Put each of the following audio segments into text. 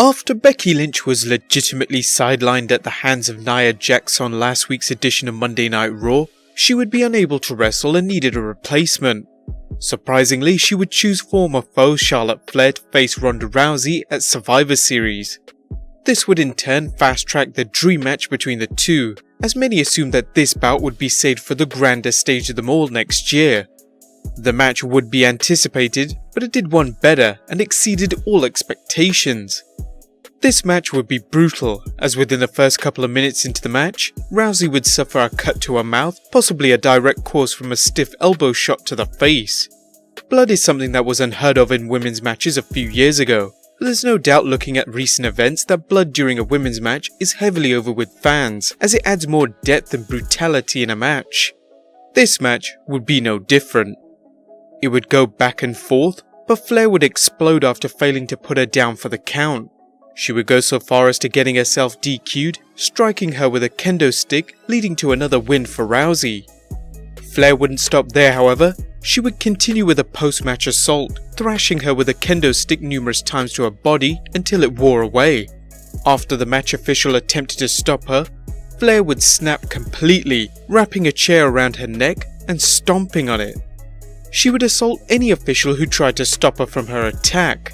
After Becky Lynch was legitimately sidelined at the hands of Nia Jax on last week's edition of Monday Night Raw, she would be unable to wrestle and needed a replacement. Surprisingly, she would choose former foe Charlotte Flair to face Ronda Rousey at Survivor Series. This would in turn fast-track the dream match between the two, as many assumed that this bout would be saved for the grander stage of them all next year. The match would be anticipated, but it did one better and exceeded all expectations. This match would be brutal, as within the first couple of minutes into the match, Rousey would suffer a cut to her mouth, possibly a direct cause from a stiff elbow shot to the face. Blood is something that was unheard of in women's matches a few years ago, but there's no doubt looking at recent events that blood during a women's match is heavily over with fans, as it adds more depth and brutality in a match. This match would be no different. It would go back and forth, but Flair would explode after failing to put her down for the count. She would go so far as to getting herself DQ'd, striking her with a kendo stick, leading to another win for Rousey. Flair wouldn't stop there, however. She would continue with a post-match assault, thrashing her with a kendo stick numerous times to her body until it wore away. After the match official attempted to stop her, Flair would snap completely, wrapping a chair around her neck and stomping on it. She would assault any official who tried to stop her from her attack.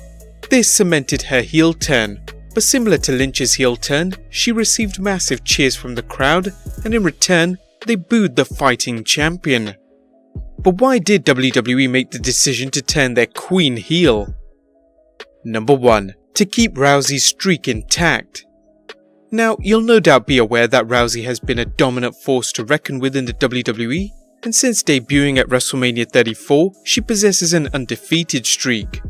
This cemented her heel turn, but similar to Lynch's heel turn, she received massive cheers from the crowd, and in return, they booed the fighting champion. But why did WWE make the decision to turn their queen heel? Number 1. To keep Rousey's streak intact. Now, you'll no doubt be aware that Rousey has been a dominant force to reckon with in the WWE, and since debuting at WrestleMania 34, she possesses an undefeated streak.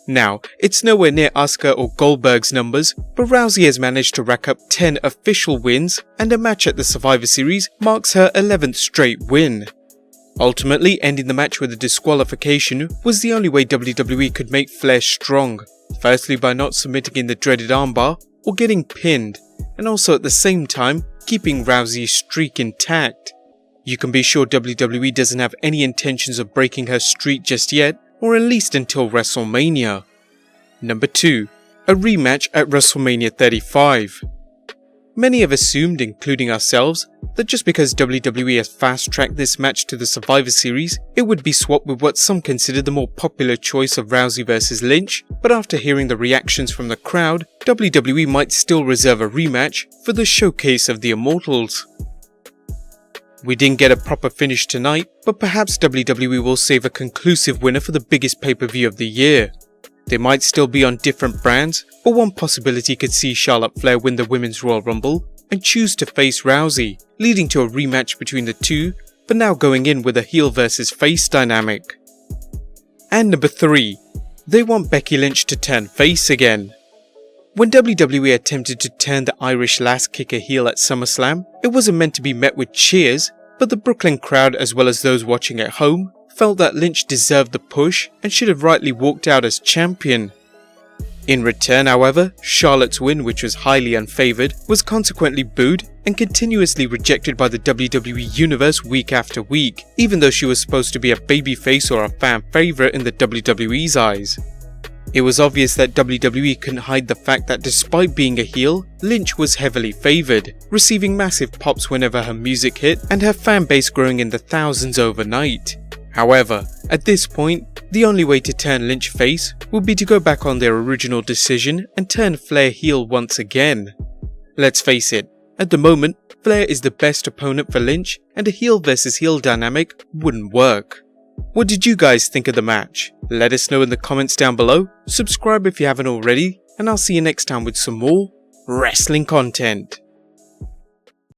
Now, it's nowhere near Asuka or Goldberg's numbers, but Rousey has managed to rack up 10 official wins, and a match at the Survivor Series marks her 11th straight win. Ultimately, ending the match with a disqualification was the only way WWE could make Flair strong, firstly by not submitting in the dreaded armbar or getting pinned, and also at the same time keeping Rousey's streak intact. You can be sure WWE doesn't have any intentions of breaking her streak just yet, or at least until WrestleMania. Number 2. A rematch at WrestleMania 35. Many have assumed, including ourselves, that just because WWE has fast-tracked this match to the Survivor Series, it would be swapped with what some consider the more popular choice of Rousey vs Lynch, but after hearing the reactions from the crowd, WWE might still reserve a rematch for the showcase of the Immortals. We didn't get a proper finish tonight, but perhaps WWE will save a conclusive winner for the biggest pay-per-view of the year. They might still be on different brands, but one possibility could see Charlotte Flair win the Women's Royal Rumble and choose to face Rousey, leading to a rematch between the two, but now going in with a heel versus face dynamic. And number 3. They want Becky Lynch to turn face again. When WWE attempted to turn the Irish lass kicker heel at SummerSlam, it wasn't meant to be met with cheers, but the Brooklyn crowd as well as those watching at home felt that Lynch deserved the push and should have rightly walked out as champion. In return, however, Charlotte's win, which was highly unfavoured, was consequently booed and continuously rejected by the WWE Universe week after week, even though she was supposed to be a babyface or a fan favourite in the WWE's eyes. It was obvious that WWE couldn't hide the fact that despite being a heel, Lynch was heavily favoured, receiving massive pops whenever her music hit and her fan base growing in the thousands overnight. However, at this point, the only way to turn Lynch face would be to go back on their original decision and turn Flair heel once again. Let's face it, at the moment, Flair is the best opponent for Lynch and a heel versus heel dynamic wouldn't work. What did you guys think of the match? Let us know in the comments down below, subscribe if you haven't already, and I'll see you next time with some more wrestling content.